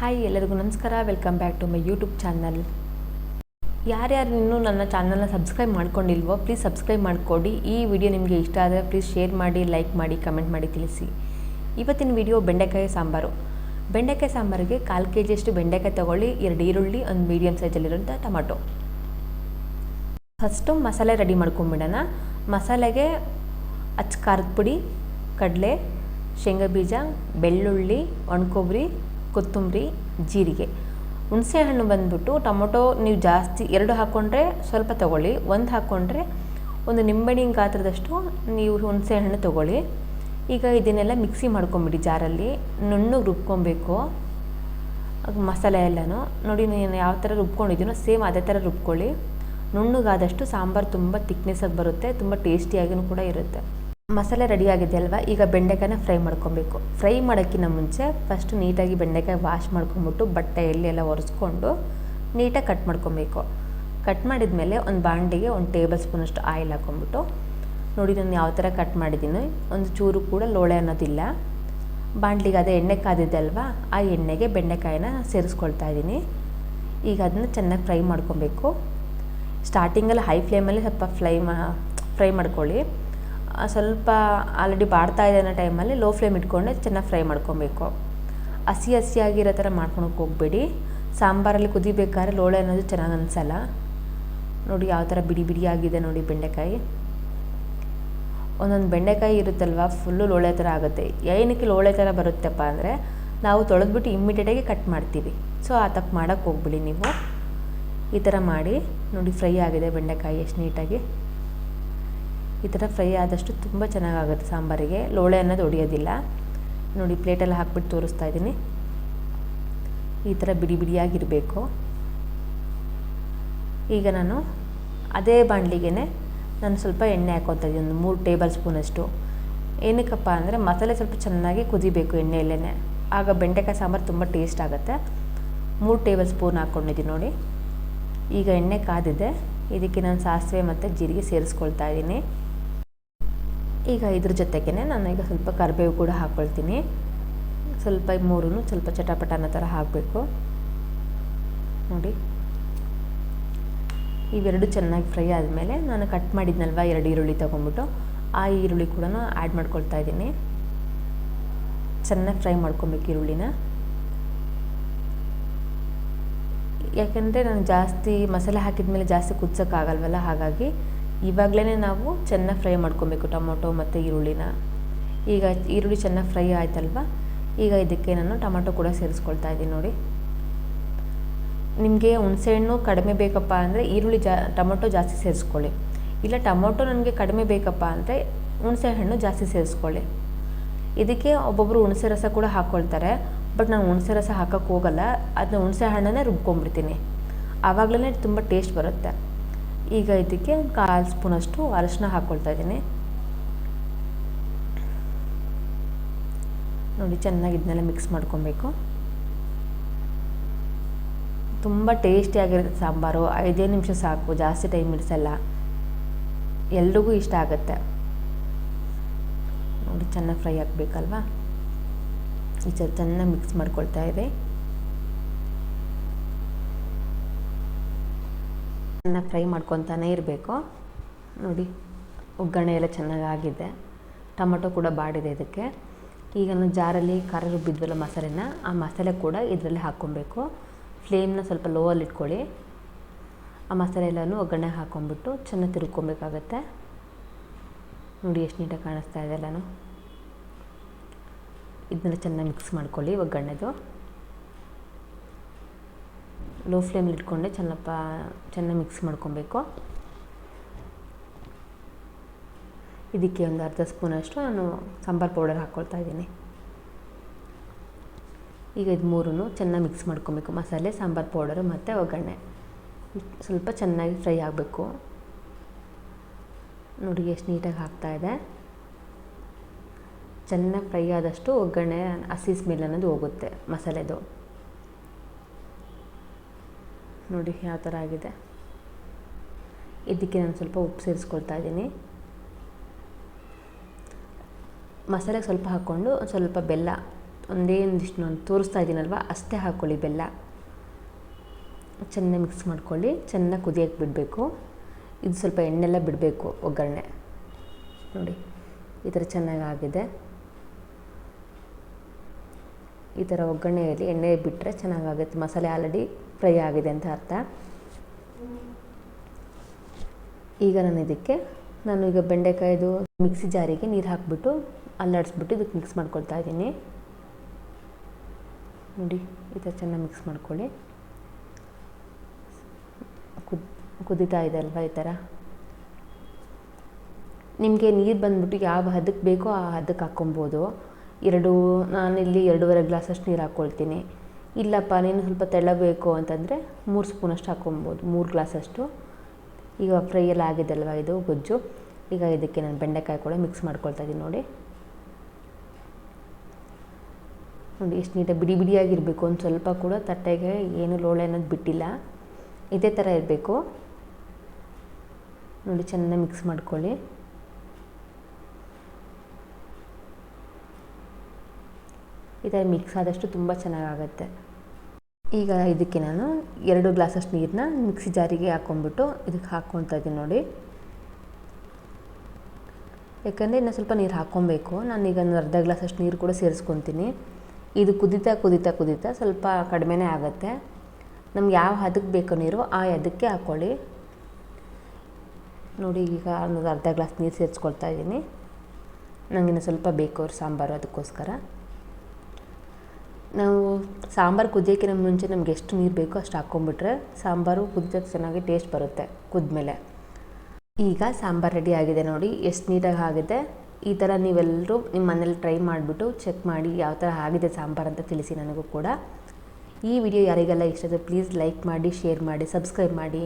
Hi ಎಲ್ಲರಿಗೂ ನಮಸ್ಕಾರ. Welcome back to my YouTube channel. ಯಾರ್ಯಾರು ಇನ್ನೂ ನನ್ನ ಚಾನಲ್ನ ಸಬ್ಸ್ಕ್ರೈಬ್ ಮಾಡ್ಕೊಂಡಿಲ್ವೋ ಪ್ಲೀಸ್ ಸಬ್ಸ್ಕ್ರೈಬ್ ಮಾಡಿಕೊಡಿ. ಈ ವಿಡಿಯೋ ನಿಮಗೆ ಇಷ್ಟ ಆದರೆ ಪ್ಲೀಸ್ ಶೇರ್ ಮಾಡಿ, ಲೈಕ್ ಮಾಡಿ, ಕಮೆಂಟ್ ಮಾಡಿ ತಿಳಿಸಿ. ಇವತ್ತಿನ ವಿಡಿಯೋ ಬೆಂಡೆಕಾಯಿ ಸಾಂಬಾರು. ಬೆಂಡೆಕಾಯಿ ಸಾಂಬಾರಿಗೆ 1/4 kg ಬೆಂಡೆಕಾಯಿ ತೊಗೊಳ್ಳಿ, 2 ಈರುಳ್ಳಿ, ಒಂದು ಮೀಡಿಯಮ್ ಸೈಜಲ್ಲಿರೋಂಥ ಟೊಮಟೊ. ಫಸ್ಟು ಮಸಾಲೆ ರೆಡಿ ಮಾಡ್ಕೊಂಬಿಡೋಣ. ಮಸಾಲೆಗೆ ಅಚ್ಚ ಖಾರದ ಪುಡಿ, ಕಡಲೆ, ಶೇಂಗಾ ಬೀಜ, ಬೆಳ್ಳುಳ್ಳಿ, ಒಣಕೊಬ್ಬರಿ, ಕೊತ್ತಂಬರಿ, ಜೀರಿಗೆ, ಹುಣಸೆ ಹಣ್ಣು ಬಂದುಬಿಟ್ಟು ಟೊಮೊಟೊ ನೀವು ಜಾಸ್ತಿ 2 ಹಾಕ್ಕೊಂಡ್ರೆ ಸ್ವಲ್ಪ ತೊಗೊಳ್ಳಿ, 1 ಹಾಕ್ಕೊಂಡ್ರೆ ಒಂದು ನಿಂಬೆಹಣ್ಣಿನ ಗಾತ್ರದಷ್ಟು ನೀವು ಹುಣಸೆ ಹಣ್ಣು ತೊಗೊಳ್ಳಿ. ಈಗ ಇದನ್ನೆಲ್ಲ ಮಿಕ್ಸಿ ಮಾಡ್ಕೊಂಬಿಡಿ ಜಾರಲ್ಲಿ. ನುಣ್ಣಗೆ ರುಬ್ಕೊಬೇಕು ಮಸಾಲೆ ಎಲ್ಲನೂ. ನೋಡಿ ನಾನು ಯಾವ ಥರ ರುಬ್ಕೊಂಡಿದ್ದೀನೋ ಸೇಮ್ ಅದೇ ಥರ ರುಬ್ಕೊಳ್ಳಿ. ನುಣ್ಣಗಾದಷ್ಟು ಸಾಂಬಾರು ತುಂಬ ತಿಕ್ನೆಸ್ಸಾಗಿ ಬರುತ್ತೆ, ತುಂಬ ಟೇಸ್ಟಿಯಾಗಿಯೂ ಕೂಡ ಇರುತ್ತೆ. ಮಸಾಲೆ ರೆಡಿ ಆಗಿದೆ ಅಲ್ವಾ, ಈಗ ಬೆಂಡೆಕಾಯಿನ ಫ್ರೈ ಮಾಡ್ಕೊಬೇಕು. ಫ್ರೈ ಮಾಡೋಕ್ಕಿಂತ ಮುಂಚೆ ಫಸ್ಟು ನೀಟಾಗಿ ಬೆಂಡೆಕಾಯಿ ವಾಶ್ ಮಾಡ್ಕೊಂಬಿಟ್ಟು ಬಟ್ಟೆಯಲ್ಲಿ ಎಲ್ಲ ಒರೆಸ್ಕೊಂಡು ನೀಟಾಗಿ ಕಟ್ ಮಾಡ್ಕೊಬೇಕು. ಕಟ್ ಮಾಡಿದ ಮೇಲೆ ಒಂದು ಬಾಂಡಿಗೆ 1 ಟೇಬಲ್ ಸ್ಪೂನಷ್ಟು ಆಯಿಲ್ ಹಾಕ್ಕೊಂಬಿಟ್ಟು, ನೋಡಿ ನಾನು ಯಾವ ಥರ ಕಟ್ ಮಾಡಿದ್ದೀನಿ, ಒಂದು ಚೂರು ಕೂಡ ಲೋಳೆ ಅನ್ನೋದಿಲ್ಲ. ಬಾಂಡ್ಲಿಗೆ ಅದೇ ಎಣ್ಣೆ ಕಾದಿದೆ ಅಲ್ವಾ, ಆ ಎಣ್ಣೆಗೆ ಬೆಂಡೆಕಾಯಿನ ಸೇರಿಸ್ಕೊಳ್ತಾ ಇದ್ದೀನಿ. ಈಗ ಅದನ್ನು ಚೆನ್ನಾಗಿ ಫ್ರೈ ಮಾಡ್ಕೊಬೇಕು. ಸ್ಟಾರ್ಟಿಂಗಲ್ಲಿ ಹೈ ಫ್ಲೇಮಲ್ಲಿ ಸ್ವಲ್ಪ ಫ್ರೈ ಮಾಡ್ಕೊಳ್ಳಿ. ಸ್ವಲ್ಪ ಆಲ್ರೆಡಿ ಬಾಡ್ತಾ ಇದೆ ಅನ್ನೋ ಟೈಮಲ್ಲಿ ಲೋ ಫ್ಲೇಮ್ ಇಟ್ಕೊಂಡೆ ಚೆನ್ನಾಗಿ ಫ್ರೈ ಮಾಡ್ಕೊಬೇಕು. ಹಸಿಯಾಗಿರೋ ಥರ ಮಾಡ್ಕೊಳಕ್ಕೆ ಹೋಗಬೇಡಿ. ಸಾಂಬಾರಲ್ಲಿ ಕುದಿಬೇಕಾದ್ರೆ ಲೋಳೆ ಅನ್ನೋದು ಚೆನ್ನಾಗಿ ಅನಿಸಲ್ಲ. ನೋಡಿ ಯಾವ ಥರ ಬಿಡಿ ಆಗಿದೆ ನೋಡಿ ಬೆಂಡೆಕಾಯಿ. ಒಂದೊಂದು ಬೆಂಡೆಕಾಯಿ ಇರುತ್ತಲ್ವ ಫುಲ್ಲು ಲೋಳೆ ಥರ ಆಗುತ್ತೆ. ಏನಕ್ಕೆ ಲೋಳೆ ಥರ ಬರುತ್ತಪ್ಪ ಅಂದರೆ ನಾವು ತೊಳೆದ್ಬಿಟ್ಟು ಇಮ್ಮಿಡಿಯೇಟಾಗಿ ಕಟ್ ಮಾಡ್ತೀವಿ. ಸೊ ಆ ತಪ್ಪು ಮಾಡೋಕ್ಕೆ ಹೋಗ್ಬಿಡಿ ನೀವು. ಈ ಥರ ಮಾಡಿ ನೋಡಿ ಫ್ರೈ ಆಗಿದೆ ಬೆಂಡೆಕಾಯಿ ಎಷ್ಟು ನೀಟಾಗಿ. ಈ ಥರ ಫ್ರೈ ಆದಷ್ಟು ತುಂಬ ಚೆನ್ನಾಗಾಗುತ್ತೆ ಸಾಂಬಾರಿಗೆ, ಲೋಳೆ ಅನ್ನೋದು ಹೊಡಿಯೋದಿಲ್ಲ. ನೋಡಿ ಪ್ಲೇಟಲ್ಲಿ ಹಾಕ್ಬಿಟ್ಟು ತೋರಿಸ್ತಾ ಇದ್ದೀನಿ. ಈ ಥರ ಬಿಡಿಯಾಗಿರಬೇಕು. ಈಗ ನಾನು ಅದೇ ಬಾಣಲಿಗೆ ನಾನು ಸ್ವಲ್ಪ ಎಣ್ಣೆ ಹಾಕ್ಕೊತಾ ಇದ್ದೀನಿ, ಒಂದು 3 ಟೇಬಲ್ ಸ್ಪೂನಷ್ಟು. ಏನಕ್ಕಪ್ಪ ಅಂದರೆ ಮಸಾಲೆ ಸ್ವಲ್ಪ ಚೆನ್ನಾಗಿ ಕುದಿಬೇಕು ಎಣ್ಣೆಯಲ್ಲೇ, ಆಗ ಬೆಂಡೆಕಾಯಿ ಸಾಂಬಾರು ತುಂಬ ಟೇಸ್ಟ್ ಆಗುತ್ತೆ. 3 ಟೇಬಲ್ ಸ್ಪೂನ್ ಹಾಕ್ಕೊಂಡಿದ್ದೀನಿ ನೋಡಿ. ಈಗ ಎಣ್ಣೆ ಕಾದಿದೆ, ಇದಕ್ಕೆ ನಾನು ಸಾಸಿವೆ ಮತ್ತು ಜೀರಿಗೆ ಸೇರಿಸ್ಕೊಳ್ತಾ ಇದ್ದೀನಿ. ಈಗ ಇದ್ರ ಜೊತೆಗೇ ನಾನು ಈಗ ಸ್ವಲ್ಪ ಕರಿಬೇವು ಕೂಡ ಹಾಕ್ಕೊಳ್ತೀನಿ. ಸ್ವಲ್ಪ 3 ಸ್ವಲ್ಪ ಚಟಪಟ ಅನ್ನೋ ಥರ ಹಾಕಬೇಕು ನೋಡಿ. ಇವೆರಡು ಚೆನ್ನಾಗಿ ಫ್ರೈ ಆದಮೇಲೆ ನಾನು ಕಟ್ ಮಾಡಿದ್ನಲ್ವ 2 ಈರುಳ್ಳಿ ತೊಗೊಂಬಿಟ್ಟು ಆ ಈರುಳ್ಳಿ ಕೂಡ ಆ್ಯಡ್ ಮಾಡ್ಕೊಳ್ತಾ ಇದ್ದೀನಿ. ಚೆನ್ನಾಗಿ ಫ್ರೈ ಮಾಡ್ಕೊಬೇಕು ಈರುಳ್ಳಿನ. ಯಾಕೆಂದರೆ ನಾನು ಜಾಸ್ತಿ ಮಸಾಲೆ ಹಾಕಿದ ಮೇಲೆ ಜಾಸ್ತಿ ಕುದಿಸೋಕ್ಕಾಗಲ್ವಲ್ಲ, ಹಾಗಾಗಿ ಇವಾಗಲೇ ನಾವು ಚೆನ್ನಾಗಿ ಫ್ರೈ ಮಾಡ್ಕೊಬೇಕು ಟೊಮೊಟೊ ಮತ್ತು ಈರುಳ್ಳಿನ. ಈಗ ಈರುಳ್ಳಿ ಚೆನ್ನಾಗಿ ಫ್ರೈ ಆಯ್ತಲ್ವ, ಈಗ ಇದಕ್ಕೆ ನಾನು ಟೊಮೊಟೊ ಕೂಡ ಸೇರಿಸ್ಕೊಳ್ತಾ ಇದ್ದೀನಿ ನೋಡಿ. ನಿಮಗೆ ಹುಣಸೆಹಣ್ಣು ಕಡಿಮೆ ಬೇಕಪ್ಪ ಅಂದರೆ ಈರುಳ್ಳಿ ಟೊಮೊಟೊ ಜಾಸ್ತಿ ಸೇರಿಸ್ಕೊಳ್ಳಿ. ಇಲ್ಲ ಟೊಮೊಟೊ ನನಗೆ ಕಡಿಮೆ ಬೇಕಪ್ಪ ಅಂದರೆ ಹುಣಸೆಹಣ್ಣು ಜಾಸ್ತಿ ಸೇರಿಸ್ಕೊಳ್ಳಿ. ಇದಕ್ಕೆ ಒಬ್ಬೊಬ್ಬರು ಹುಣಸೆ ರಸ ಕೂಡ ಹಾಕ್ಕೊಳ್ತಾರೆ, ಬಟ್ ನಾನು ಹುಣಸೆ ರಸ ಹಾಕೋಕ್ಕೆ ಹೋಗಲ್ಲ. ಅದನ್ನ ಹುಣಸೆ ಹಣ್ಣನ್ನೇ ರುಬ್ಕೊಂಡ್ಬಿಡ್ತೀನಿ, ಆವಾಗಲೇ ತುಂಬ ಟೇಸ್ಟ್ ಬರುತ್ತೆ. ಈಗ ಇದಕ್ಕೆ 1/4 ಸ್ಪೂನಷ್ಟು ಅರಿಶಿನ ಹಾಕ್ಕೊಳ್ತಾ ಇದ್ದೀನಿ ನೋಡಿ. ಚೆನ್ನಾಗಿ ಇದನ್ನೆಲ್ಲ ಮಿಕ್ಸ್ ಮಾಡ್ಕೊಬೇಕು. ತುಂಬ ಟೇಸ್ಟಿಯಾಗಿರುತ್ತೆ ಸಾಂಬಾರು. 5 ನಿಮಿಷ ಸಾಕು, ಜಾಸ್ತಿ ಟೈಮ್ ಇಡಿಸಲ್ಲ, ಎಲ್ರಿಗೂ ಇಷ್ಟ ಆಗುತ್ತೆ ನೋಡಿ. ಚೆನ್ನಾಗಿ ಫ್ರೈ ಆಗಬೇಕಲ್ವಾ, ಈ ಚೆನ್ನಾಗಿ ಮಿಕ್ಸ್ ಮಾಡ್ಕೊಳ್ತಾ ಇದೆ. ಚೆನ್ನಾಗಿ ಫ್ರೈ ಮಾಡ್ಕೊತಾನೆ ಇರಬೇಕು ನೋಡಿ. ಒಗ್ಗರಣೆ ಎಲ್ಲ ಚೆನ್ನಾಗಾಗಿದೆ, ಟೊಮೊಟೊ ಕೂಡ ಬಾಡಿದೆ ಇದಕ್ಕೆ. ಈಗ ನಾನು ಜಾರಲ್ಲಿ ಖಾರ ರುಬ್ಬಿದ್ವಲ್ಲ ಮಸಾಲೆನ, ಆ ಮಸಾಲೆ ಕೂಡ ಇದರಲ್ಲಿ ಹಾಕ್ಕೊಬೇಕು. ಫ್ಲೇಮ್ನ ಸ್ವಲ್ಪ ಲೋವಲ್ಲಿ ಇಟ್ಕೊಳ್ಳಿ. ಆ ಮಸಾಲೆ ಎಲ್ಲನೂ ಒಗ್ಗರಣೆ ಹಾಕ್ಕೊಂಬಿಟ್ಟು ಚೆನ್ನಾಗಿ ತಿರ್ಕೊಬೇಕಾಗತ್ತೆ ನೋಡಿ. ಎಷ್ಟು ನೀಟಾಗಿ ಕಾಣಿಸ್ತಾ ಇದೆ ಎಲ್ಲನೂ. ಇದನ್ನೆಲ್ಲ ಚೆನ್ನಾಗಿ ಮಿಕ್ಸ್ ಮಾಡ್ಕೊಳ್ಳಿ. ಒಗ್ಗರಣೆದು ಲೋ ಫ್ಲೇಮಲ್ಲಿ ಇಟ್ಕೊಂಡೆ ಚೆನ್ನಾಗಿ ಮಿಕ್ಸ್ ಮಾಡ್ಕೊಬೇಕು. ಇದಕ್ಕೆ ಒಂದು ಅರ್ಧ ಸ್ಪೂನಷ್ಟು ನಾನು ಸಾಂಬಾರು ಪೌಡರ್ ಹಾಕ್ಕೊಳ್ತಾ ಇದ್ದೀನಿ. ಈಗ ಇದು 3 ಚೆನ್ನಾಗಿ ಮಿಕ್ಸ್ ಮಾಡ್ಕೊಬೇಕು. ಮಸಾಲೆ, ಸಾಂಬಾರು ಪೌಡರು ಮತ್ತು ಒಗ್ಗರಣೆ ಸ್ವಲ್ಪ ಚೆನ್ನಾಗಿ ಫ್ರೈ ಆಗಬೇಕು ನೋಡಿ. ಎಷ್ಟು ನೀಟಾಗಿ ಹಾಕ್ತಾಯಿದೆ. ಚೆನ್ನಾಗಿ ಫ್ರೈ ಆದಷ್ಟು ಒಗ್ಗರಣೆ ಹಸಿ ಸ್ಮೆಲ್ ಅನ್ನೋದು ಹೋಗುತ್ತೆ ಮಸಾಲೆದು ನೋಡಿ. ಯಾವ ಥರ ಆಗಿದೆ. ಇದಕ್ಕೆ ನಾನು ಸ್ವಲ್ಪ ಉಪ್ಪು ಸೇರಿಸ್ಕೊಳ್ತಾ ಇದ್ದೀನಿ. ಮಸಾಲೆಗೆ ಸ್ವಲ್ಪ ಹಾಕ್ಕೊಂಡು ಸ್ವಲ್ಪ ಬೆಲ್ಲ ಒಂದಿಷ್ಟು ನಾನು ತೋರಿಸ್ತಾ ಇದ್ದೀನಲ್ವ ಅಷ್ಟೇ ಹಾಕ್ಕೊಳ್ಳಿ ಬೆಲ್ಲ. ಚೆನ್ನಾಗಿ ಮಿಕ್ಸ್ ಮಾಡ್ಕೊಳ್ಳಿ. ಚೆನ್ನಾಗಿ ಕುದಿಯೋಕ್ಕೆ ಬಿಡಬೇಕು. ಇದು ಸ್ವಲ್ಪ ಎಣ್ಣೆಲ್ಲ ಬಿಡಬೇಕು ಒಗ್ಗರಣೆ. ನೋಡಿ ಈ ಥರ ಚೆನ್ನಾಗಾಗಿದೆ. ಈ ಥರ ಒಗ್ಗರಣೆಯಲ್ಲಿ ಎಣ್ಣೆ ಬಿಟ್ಟರೆ ಚೆನ್ನಾಗಾಗುತ್ತೆ. ಮಸಾಲೆ ಆಲ್ರೆಡಿ ಫ್ರೈ ಆಗಿದೆ ಅಂತ ಅರ್ಥ. ಈಗ ನಾನು ಈಗ ಬೆಂಡೆಕಾಯ್ದು ಮಿಕ್ಸಿ ಜಾರಿಗೆ ನೀರು ಹಾಕಿಬಿಟ್ಟು ಅಲ್ಲಾಡಿಸ್ಬಿಟ್ಟು ಇದಕ್ಕೆ ಮಿಕ್ಸ್ ಮಾಡ್ಕೊಳ್ತಾ ಇದ್ದೀನಿ. ನೋಡಿ ಈ ಥರ ಚೆನ್ನಾಗಿ ಮಿಕ್ಸ್ ಮಾಡ್ಕೊಳ್ಳಿ. ಕುದೀತಾ ಇದೆ ಅಲ್ವಾ ಈ ಥರ. ನಿಮಗೆ ನೀರು ಬಂದ್ಬಿಟ್ಟು ಯಾವ ಹದಕ್ಕೆ ಬೇಕೋ ಆ ಹದಕ್ಕೆ ಹಾಕ್ಕೊಬೋದು. ನಾನಿಲ್ಲಿ 2.5 ಗ್ಲಾಸಷ್ಟು ನೀರು ಹಾಕ್ಕೊಳ್ತೀನಿ. ಇಲ್ಲಪ್ಪ ನೀನು ಸ್ವಲ್ಪ ತೆಳ್ಳಬೇಕು ಅಂತಂದರೆ 3 ಸ್ಪೂನಷ್ಟು ಹಾಕ್ಕೊಬೋದು, 3 ಗ್ಲಾಸಷ್ಟು. ಈಗ ಫ್ರೈ ಎಲ್ಲ ಆಗಿದೆ ಅಲ್ವಾ ಇದು ಗೊಜ್ಜು. ಈಗ ಇದಕ್ಕೆ ನಾನು ಬೆಂಡೆಕಾಯಿ ಕೂಡ ಮಿಕ್ಸ್ ಮಾಡ್ಕೊಳ್ತಾ ಇದ್ದೀನಿ. ನೋಡಿ ಎಷ್ಟು ನೀಟಾಗಿ ಬಿಡಿ ಬಿಡಿಯಾಗಿರಬೇಕು. ಒಂದು ಸ್ವಲ್ಪ ಕೂಡ ತಟ್ಟೆಗೆ ಏನು ಲೋಳೆ ಅನ್ನೋದು ಬಿಟ್ಟಿಲ್ಲ. ಇದೇ ಥರ ಇರಬೇಕು. ನೋಡಿ ಚೆನ್ನಾಗಿ ಮಿಕ್ಸ್ ಮಾಡ್ಕೊಳ್ಳಿ. ಈ ಥರ ಮಿಕ್ಸ್ ಆದಷ್ಟು ತುಂಬ ಚೆನ್ನಾಗಾಗತ್ತೆ. ಈಗ ಇದಕ್ಕೆ ನಾನು 2 ಗ್ಲಾಸಷ್ಟು ನೀರನ್ನ ಮಿಕ್ಸಿ ಜಾರಿಗೆ ಹಾಕ್ಕೊಂಡ್ಬಿಟ್ಟು ಇದಕ್ಕೆ ಹಾಕ್ಕೊಳ್ತಾ ಇದ್ದೀನಿ. ನೋಡಿ ಯಾಕಂದರೆ ಇನ್ನೂ ಸ್ವಲ್ಪ ನೀರು ಹಾಕ್ಕೊಬೇಕು. ನಾನೀಗ ಒಂದು ಅರ್ಧ ಗ್ಲಾಸಷ್ಟು ನೀರು ಕೂಡ ಸೇರಿಸ್ಕೊತೀನಿ. ಇದು ಕುದೀತಾ ಕುದೀತಾ ಕುದೀತಾ ಸ್ವಲ್ಪ ಕಡಿಮೆನೇ ಆಗುತ್ತೆ. ನಮ್ಗೆ ಯಾವ ಹದಕ್ಕೆ ಬೇಕೋ ನೀರು ಆ ಹದಕ್ಕೆ ಹಾಕ್ಕೊಳ್ಳಿ. ನೋಡಿ ಈಗ ಒಂದು ಅರ್ಧ ಗ್ಲಾಸ್ ನೀರು ಸೇರಿಸ್ಕೊಳ್ತಾ ಇದ್ದೀನಿ. ನನಗಿನ್ನು ಸ್ವಲ್ಪ ಬೇಕು ಸಾಂಬಾರು, ಅದಕ್ಕೋಸ್ಕರ. ನಾವು ಸಾಂಬಾರು ಕುದಿಯೋಕ್ಕಿಂತ ಮುಂಚೆ ನಮ್ಗೆ ಎಷ್ಟು ನೀರು ಬೇಕೋ ಅಷ್ಟು ಹಾಕ್ಕೊಂಬಿಟ್ರೆ ಸಾಂಬಾರು ಕುದಿಯೋಕ್ಕೆ ಚೆನ್ನಾಗಿ ಟೇಸ್ಟ್ ಬರುತ್ತೆ ಕುದ್ಮೇಲೆ. ಈಗ ಸಾಂಬಾರು ರೆಡಿ ಆಗಿದೆ. ನೋಡಿ ಎಷ್ಟು ನೀಟಾಗಿ ಆಗಿದೆ. ಈ ಥರ ನೀವೆಲ್ಲರೂ ನಿಮ್ಮ ಮನೇಲಿ ಟ್ರೈ ಮಾಡಿಬಿಟ್ಟು ಚೆಕ್ ಮಾಡಿ ಯಾವ ಥರ ಆಗಿದೆ ಸಾಂಬಾರು ಅಂತ ತಿಳಿಸಿ ನನಗೂ ಕೂಡ. ಈ ವಿಡಿಯೋ ಯಾರಿಗೆಲ್ಲ ಇಷ್ಟ ಆದರೆ ಪ್ಲೀಸ್ ಲೈಕ್ ಮಾಡಿ, ಶೇರ್ ಮಾಡಿ, ಸಬ್ಸ್ಕ್ರೈಬ್ ಮಾಡಿ.